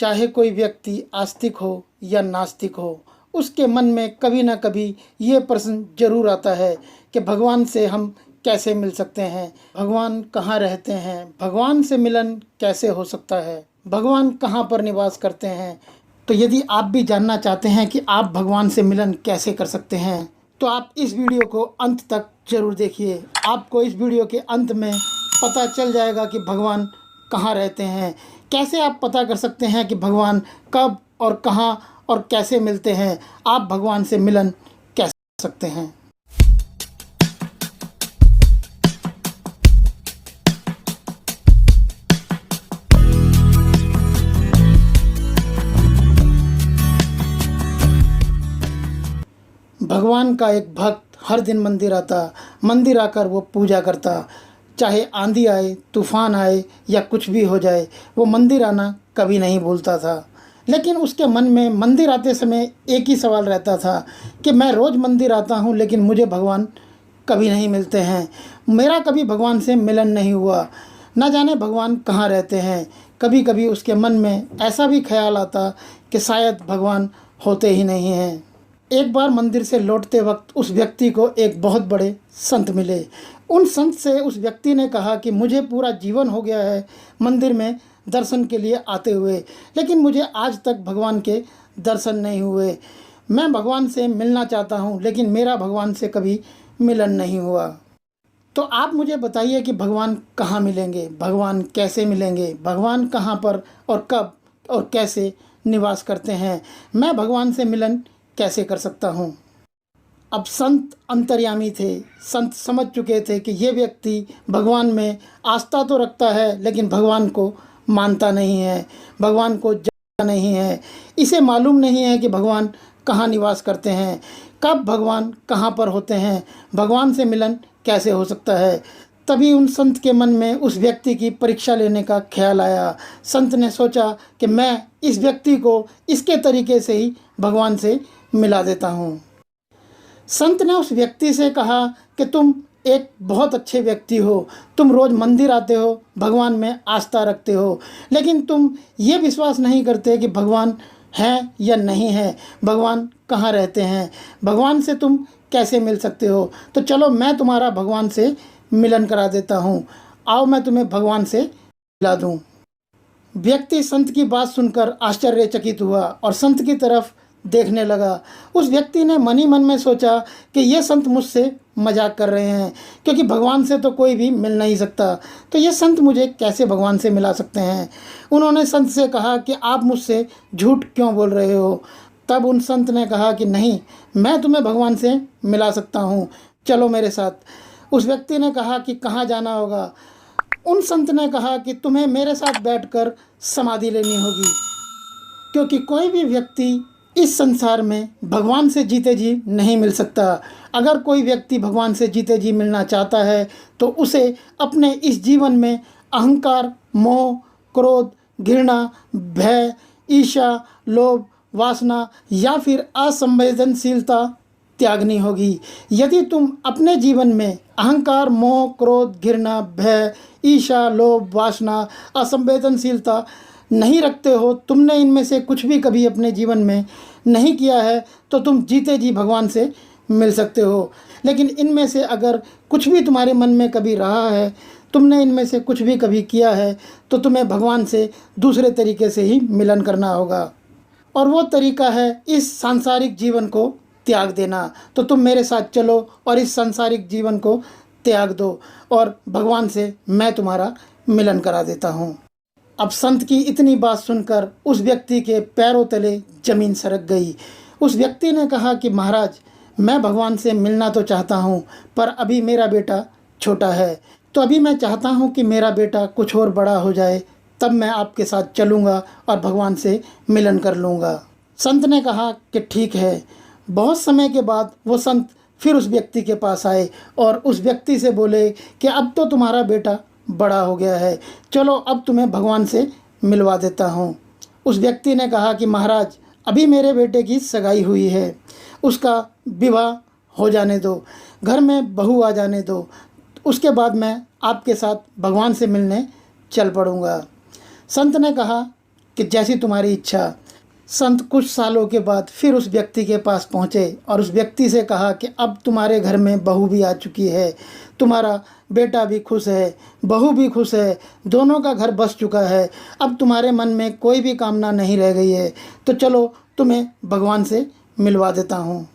चाहे कोई व्यक्ति आस्तिक हो या नास्तिक हो, उसके मन में कभी ना कभी ये प्रश्न जरूर आता है कि भगवान से हम कैसे मिल सकते हैं, भगवान कहाँ रहते हैं, भगवान से मिलन कैसे हो सकता है, भगवान कहाँ पर निवास करते हैं। तो यदि आप भी जानना चाहते हैं कि आप भगवान से मिलन कैसे कर सकते हैं, तो आप इस वीडियो को अंत तक जरूर देखिए। आपको इस वीडियो के अंत में पता चल जाएगा कि भगवान कहाँ रहते हैं, कैसे आप पता कर सकते हैं कि भगवान कब और कहाँ और कैसे मिलते हैं, आप भगवान से मिलन कैसे कर सकते हैं। भगवान का एक भक्त हर दिन मंदिर आकर वो पूजा करता। चाहे आंधी आए, तूफान आए या कुछ भी हो जाए, वो मंदिर आना कभी नहीं भूलता था। लेकिन उसके मन में मंदिर आते समय एक ही सवाल रहता था कि मैं रोज़ मंदिर आता हूँ लेकिन मुझे भगवान कभी नहीं मिलते हैं, मेरा कभी भगवान से मिलन नहीं हुआ, न जाने भगवान कहाँ रहते हैं। कभी कभी उसके मन में ऐसा भी ख्याल आता कि शायद भगवान होते ही नहीं हैं। एक बार मंदिर से लौटते वक्त उस व्यक्ति को एक बहुत बड़े संत मिले। उन संत से उस व्यक्ति ने कहा कि मुझे पूरा जीवन हो गया है मंदिर में दर्शन के लिए आते हुए, लेकिन मुझे आज तक भगवान के दर्शन नहीं हुए। मैं भगवान से मिलना चाहता हूँ लेकिन मेरा भगवान से कभी मिलन नहीं हुआ। तो आप मुझे बताइए कि भगवान कहाँ मिलेंगे, भगवान कैसे मिलेंगे, भगवान कहाँ पर और कब और कैसे निवास करते हैं, मैं भगवान से मिलन कैसे कर सकता हूँ। अब संत अंतर्यामी थे, संत समझ चुके थे कि ये व्यक्ति भगवान में आस्था तो रखता है लेकिन भगवान को मानता नहीं है, भगवान को जानता नहीं है। इसे मालूम नहीं है कि भगवान कहाँ निवास करते हैं, कब भगवान कहाँ पर होते हैं, भगवान से मिलन कैसे हो सकता है। तभी उन संत के मन में उस व्यक्ति की परीक्षा लेने का ख्याल आया। संत ने सोचा कि मैं इस व्यक्ति को इसके तरीके से ही भगवान से मिला देता हूँ। संत ने उस व्यक्ति से कहा कि तुम एक बहुत अच्छे व्यक्ति हो, तुम रोज़ मंदिर आते हो, भगवान में आस्था रखते हो, लेकिन तुम ये विश्वास नहीं करते कि भगवान है या नहीं है, भगवान कहाँ रहते हैं, भगवान से तुम कैसे मिल सकते हो। तो चलो मैं तुम्हारा भगवान से मिलन करा देता हूँ, आओ मैं तुम्हें भगवान से मिला दूँ। व्यक्ति संत की बात सुनकर आश्चर्यचकित हुआ और संत की तरफ देखने लगा। उस व्यक्ति ने मन ही मन में सोचा कि ये संत मुझसे मजाक कर रहे हैं, क्योंकि भगवान से तो कोई भी मिल नहीं सकता, तो ये संत मुझे कैसे भगवान से मिला सकते हैं। उन्होंने संत से कहा कि आप मुझसे झूठ क्यों बोल रहे हो। तब उन संत ने कहा कि नहीं, मैं तुम्हें भगवान से मिला सकता हूँ, चलो मेरे साथ। उस व्यक्ति ने कहा कि कहाँ जाना होगा। उन संत ने कहा कि तुम्हें मेरे साथ बैठकर समाधि लेनी होगी, क्योंकि कोई भी व्यक्ति इस संसार में भगवान से जीते जी नहीं मिल सकता। अगर कोई व्यक्ति भगवान से जीते जी मिलना चाहता है तो उसे अपने इस जीवन में अहंकार, मोह, क्रोध, घृणा, भय, ईर्ष्या, लोभ, वासना या फिर असंवेदनशीलता त्यागनी होगी। यदि तुम अपने जीवन में अहंकार, मोह, क्रोध, घृणा, भय, ईर्ष्या, लोभ, वासना, असंवेदनशीलता नहीं रखते हो, तुमने इनमें से कुछ भी कभी अपने जीवन में नहीं किया है, तो तुम जीते जी भगवान से मिल सकते हो। लेकिन इनमें से अगर कुछ भी तुम्हारे मन में कभी रहा है, तुमने इनमें से कुछ भी कभी किया है, तो तुम्हें भगवान से दूसरे तरीके से ही मिलन करना होगा, और वो तरीका है इस सांसारिक जीवन को त्याग देना। तो तुम मेरे साथ चलो और इस सांसारिक जीवन को त्याग दो और भगवान से मैं तुम्हारा मिलन करा देता हूँ। अब संत की इतनी बात सुनकर उस व्यक्ति के पैरों तले जमीन सरक गई। उस व्यक्ति ने कहा कि महाराज, मैं भगवान से मिलना तो चाहता हूँ, पर अभी मेरा बेटा छोटा है, तो अभी मैं चाहता हूँ कि मेरा बेटा कुछ और बड़ा हो जाए, तब मैं आपके साथ चलूँगा और भगवान से मिलन कर लूँगा। संत ने कहा कि ठीक है। बहुत समय के बाद वो संत फिर उस व्यक्ति के पास आए और उस व्यक्ति से बोले कि अब तो तुम्हारा बेटा बड़ा हो गया है, चलो अब तुम्हें भगवान से मिलवा देता हूँ। उस व्यक्ति ने कहा कि महाराज, अभी मेरे बेटे की सगाई हुई है, उसका विवाह हो जाने दो, घर में बहू आ जाने दो, उसके बाद मैं आपके साथ भगवान से मिलने चल पड़ूँगा। संत ने कहा कि जैसी तुम्हारी इच्छा। संत कुछ सालों के बाद फिर उस व्यक्ति के पास पहुँचे और उस व्यक्ति से कहा कि अब तुम्हारे घर में बहू भी आ चुकी है, तुम्हारा बेटा भी खुश है, बहू भी खुश है, दोनों का घर बस चुका है, अब तुम्हारे मन में कोई भी कामना नहीं रह गई है, तो चलो तुम्हें भगवान से मिलवा देता हूँ।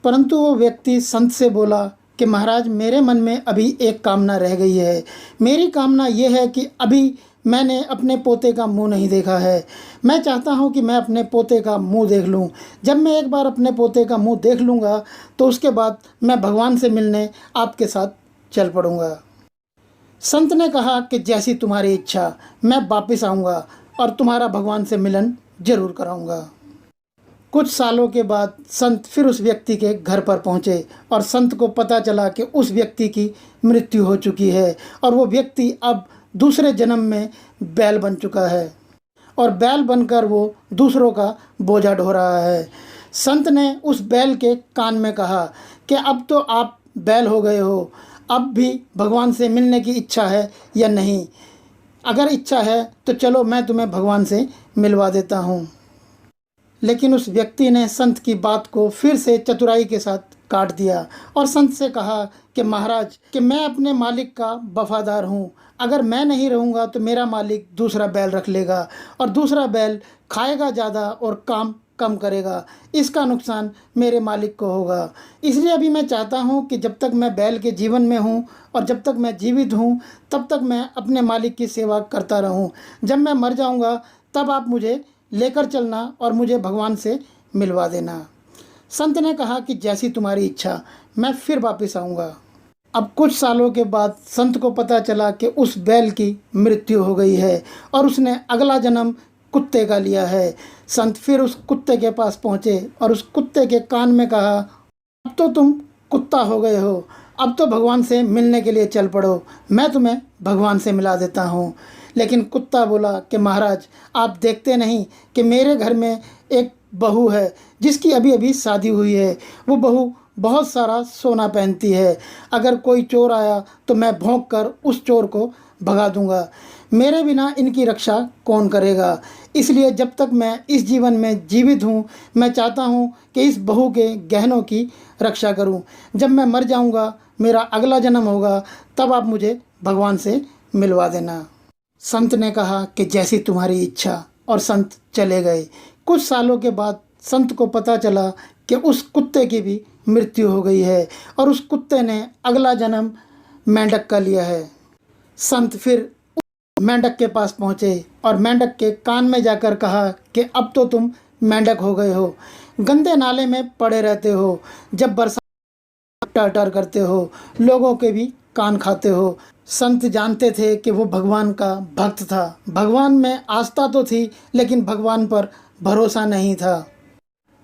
परंतु वो व्यक्ति संत से बोला कि महाराज, मेरे मन में अभी एक कामना रह गई है। मेरी कामना ये है कि अभी मैंने अपने पोते का मुंह नहीं देखा है। मैं चाहता हूँ कि मैं अपने पोते का मुंह देख लूँ। जब मैं एक बार अपने पोते का मुंह देख लूँगा तो उसके बाद मैं भगवान से मिलने आपके साथ चल पड़ूँगा। संत ने कहा कि जैसी तुम्हारी इच्छा, मैं वापस आऊँगा और तुम्हारा भगवान से मिलन जरूर कराऊँगा। कुछ सालों के बाद संत फिर उस व्यक्ति के घर पर पहुँचे और संत को पता चला कि उस व्यक्ति की मृत्यु हो चुकी है और वो व्यक्ति अब दूसरे जन्म में बैल बन चुका है और बैल बनकर वो दूसरों का बोझा ढो रहा है। संत ने उस बैल के कान में कहा कि अब तो आप बैल हो गए हो, अब भी भगवान से मिलने की इच्छा है या नहीं? अगर इच्छा है तो चलो मैं तुम्हें भगवान से मिलवा देता हूँ। लेकिन उस व्यक्ति ने संत की बात को फिर से चतुराई के साथ काट दिया और संत से कहा कि महाराज, कि मैं अपने मालिक का वफादार हूँ। अगर मैं नहीं रहूँगा तो मेरा मालिक दूसरा बैल रख लेगा और दूसरा बैल खाएगा ज़्यादा और काम कम करेगा। इसका नुकसान मेरे मालिक को होगा। इसलिए अभी मैं चाहता हूँ कि जब तक मैं बैल के जीवन में हूँ और जब तक मैं जीवित हूँ तब तक मैं अपने मालिक की सेवा करता रहूँ। जब मैं मर जाऊँगा तब आप मुझे लेकर चलना और मुझे भगवान से मिलवा देना। संत ने कहा कि जैसी तुम्हारी इच्छा, मैं फिर वापस आऊँगा। अब कुछ सालों के बाद संत को पता चला कि उस बैल की मृत्यु हो गई है और उसने अगला जन्म कुत्ते का लिया है। संत फिर उस कुत्ते के पास पहुँचे और उस कुत्ते के कान में कहा, अब तो तुम कुत्ता हो गए हो, अब तो भगवान से मिलने के लिए चल पड़ो, मैं तुम्हें भगवान से मिला देता हूँ। लेकिन कुत्ता बोला कि महाराज, आप देखते नहीं कि मेरे घर में एक बहू है जिसकी अभी अभी शादी हुई है। वो बहू बहुत सारा सोना पहनती है। अगर कोई चोर आया तो मैं भौंक कर उस चोर को भगा दूंगा। मेरे बिना इनकी रक्षा कौन करेगा? इसलिए जब तक मैं इस जीवन में जीवित हूँ मैं चाहता हूँ कि इस बहू के गहनों की रक्षा करूँ। जब मैं मर जाऊँगा, मेरा अगला जन्म होगा, तब आप मुझे भगवान से मिलवा देना। संत ने कहा कि जैसी तुम्हारी इच्छा, और संत चले गए। कुछ सालों के बाद संत को पता चला कि उस कुत्ते की भी मृत्यु हो गई है और उस कुत्ते ने अगला जन्म मेंढक का लिया है। संत फिर मेंढक के पास पहुँचे और मेंढक के कान में जाकर कहा कि अब तो तुम मेंढक हो गए हो, गंदे नाले में पड़े रहते हो, जब बरसात टर करते हो, लोगों के भी कान खाते हो। संत जानते थे कि वो भगवान का भक्त था। भगवान में आस्था तो थी लेकिन भगवान पर भरोसा नहीं था।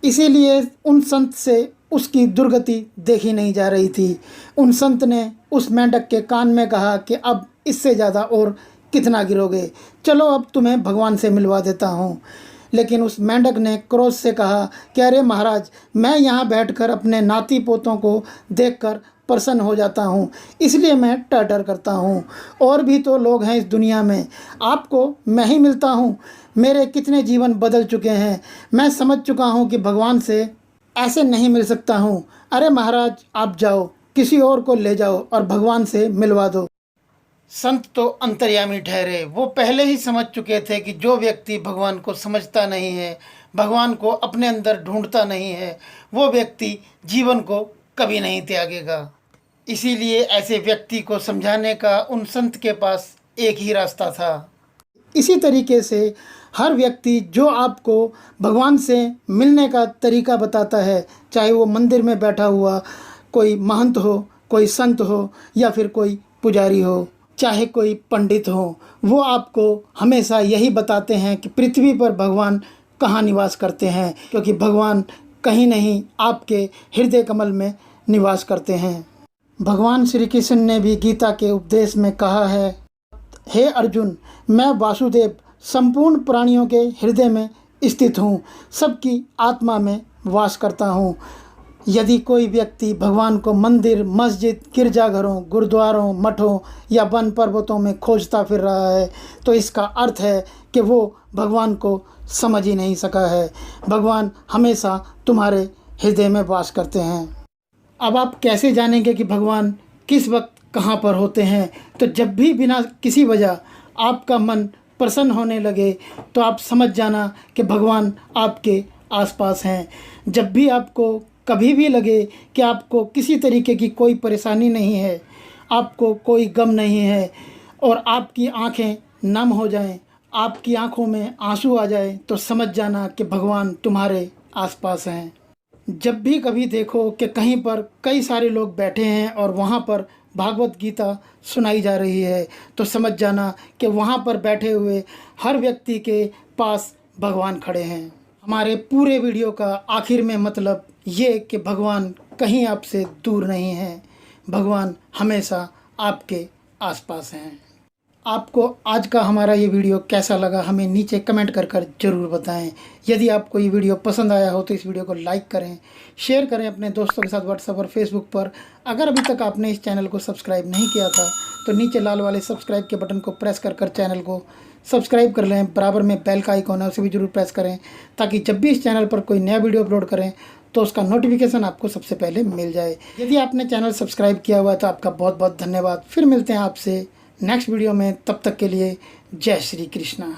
इसीलिए उन संत से उसकी दुर्गति देखी नहीं जा रही थी। उन संत ने उस मेंढक के कान में कहा कि अब इससे ज़्यादा और कितना गिरोगे, चलो अब तुम्हें भगवान से मिलवा देता हूँ। लेकिन उस मेंढक ने क्रोध से कहा कि अरे महाराज, मैं यहाँ बैठकर अपने नाती पोतों को देखकर प्रसन्न हो जाता हूँ, इसलिए मैं टर्टर करता हूँ। और भी तो लोग हैं इस दुनिया में, आपको मैं ही मिलता हूँ। मेरे कितने जीवन बदल चुके हैं। मैं समझ चुका हूँ कि भगवान से ऐसे नहीं मिल सकता हूँ। अरे महाराज, आप जाओ, किसी और को ले जाओ और भगवान से मिलवा दो। संत तो अंतर्यामी ठहरे। वो पहले ही समझ चुके थे कि जो व्यक्ति भगवान को समझता नहीं है, भगवान को अपने अंदर ढूंढता नहीं है, वो व्यक्ति जीवन को कभी नहीं त्यागेगा। इसीलिए ऐसे व्यक्ति को समझाने का उन संत के पास एक ही रास्ता था। इसी तरीके से हर व्यक्ति जो आपको भगवान से मिलने का तरीका बताता है, चाहे वो मंदिर में बैठा हुआ कोई महंत हो, कोई संत हो या फिर कोई पुजारी हो, चाहे कोई पंडित हो, वो आपको हमेशा यही बताते हैं कि पृथ्वी पर भगवान कहाँ निवास करते हैं, क्योंकि भगवान कहीं नहीं आपके हृदय कमल में निवास करते हैं। भगवान श्री कृष्ण ने भी गीता के उपदेश में कहा है, हे अर्जुन, मैं वासुदेव संपूर्ण प्राणियों के हृदय में स्थित हूँ, सबकी आत्मा में वास करता हूँ। यदि कोई व्यक्ति भगवान को मंदिर, मस्जिद, गिरजाघरों, गुरुद्वारों, मठों या वन पर्वतों में खोजता फिर रहा है तो इसका अर्थ है कि वो भगवान को समझ ही नहीं सका है। भगवान हमेशा तुम्हारे हृदय में वास करते हैं। अब आप कैसे जानेंगे कि भगवान किस वक्त कहाँ पर होते हैं? तो जब भी बिना किसी वजह आपका मन प्रसन्न होने लगे तो आप समझ जाना कि भगवान आपके आसपास हैं। जब भी आपको कभी भी लगे कि आपको किसी तरीके की कोई परेशानी नहीं है, आपको कोई गम नहीं है और आपकी आंखें नम हो जाएं, आपकी आंखों में आंसू आ जाए, तो समझ जाना कि भगवान तुम्हारे आसपास हैं। जब भी कभी देखो कि कहीं पर कई सारे लोग बैठे हैं और वहाँ पर भागवत गीता सुनाई जा रही है, तो समझ जाना कि वहाँ पर बैठे हुए हर व्यक्ति के पास भगवान खड़े हैं। हमारे पूरे वीडियो का आखिर में मतलब ये कि भगवान कहीं आपसे दूर नहीं हैं, भगवान हमेशा आपके आसपास हैं। आपको आज का हमारा ये वीडियो कैसा लगा हमें नीचे कमेंट कर ज़रूर बताएं। यदि आपको ये वीडियो पसंद आया हो तो इस वीडियो को लाइक करें, शेयर करें अपने दोस्तों के साथ व्हाट्सएप और फेसबुक पर। अगर अभी तक आपने इस चैनल को सब्सक्राइब नहीं किया था तो नीचे लाल वाले सब्सक्राइब के बटन को प्रेस कर चैनल को सब्सक्राइब कर लें। बराबर में बेल का आइकॉन है, उसे भी ज़रूर प्रेस करें ताकि जब भी इस चैनल पर कोई नया वीडियो अपलोड करें तो उसका नोटिफिकेशन आपको सबसे पहले मिल जाए। यदि आपने चैनल सब्सक्राइब किया हुआ है तो आपका बहुत बहुत धन्यवाद। फिर मिलते हैं आपसे नेक्स्ट वीडियो में, तब तक के लिए जय श्री कृष्णा।